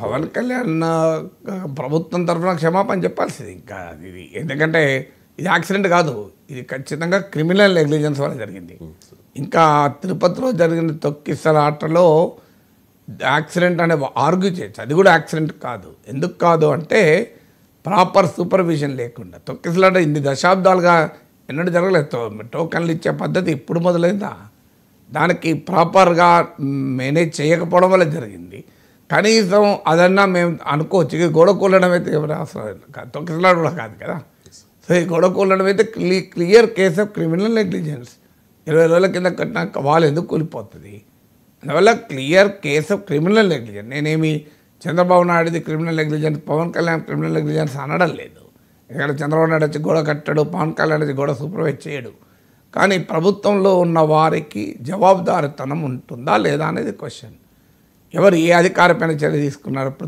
పవన్ కళ్యాణ్ ప్రభుత్వం తరఫున క్షమాపణ చెప్పాల్సింది ఇంకా ఇది. ఎందుకంటే ఇది యాక్సిడెంట్ కాదు, ఇది ఖచ్చితంగా క్రిమినల్ నెగ్లిజెన్స్ వల్ల జరిగింది. ఇంకా తిరుపతిలో జరిగిన తొక్కిసలాటలో యాక్సిడెంట్ అనే ఆర్గ్యూ చేయొచ్చు, అది కూడా యాక్సిడెంట్ కాదు. ఎందుకు కాదు అంటే ప్రాపర్ సూపర్విజన్ లేకుండా. తొక్కిసలాట ఇన్ని దశాబ్దాలుగా ఎన్నడూ జరగలేదు. టోకన్లు ఇచ్చే పద్ధతి ఇప్పుడు మొదలైందా? దానికి ప్రాపర్గా మేనేజ్ చేయకపోవడం వల్ల జరిగింది. కనీసం అదన్నా మేము అనుకోవచ్చు. ఇక గోడ కూలడం అయితే ఎవరు అవసరం కాదు, తొక్కిసలాట కూడా కాదు కదా. సో ఈ గోడ కూలడం అయితే clear case of criminal negligence. 20 రోజుల కింద కట్టిన వాళ్ళు ఎందుకు కూలిపోతుంది? అందువల్ల clear case of criminal negligence. నేనేమి చంద్రబాబు నాయుడుది criminal negligence, Pawan Kalyan criminal negligence అనడం లేదు. ఇక్కడ చంద్రబాబు నాయుడు వచ్చి గోడ కట్టడు, పవన్ కళ్యాణ్ వచ్చి గోడ సూపర్వైజ్ చేయడు. కానీ ప్రభుత్వంలో ఉన్న వారికి జవాబుదారితనం ఉంటుందా లేదా అనేది క్వశ్చన్. ఎవరు ఏ అధికారపైన చర్య తీసుకున్నారు?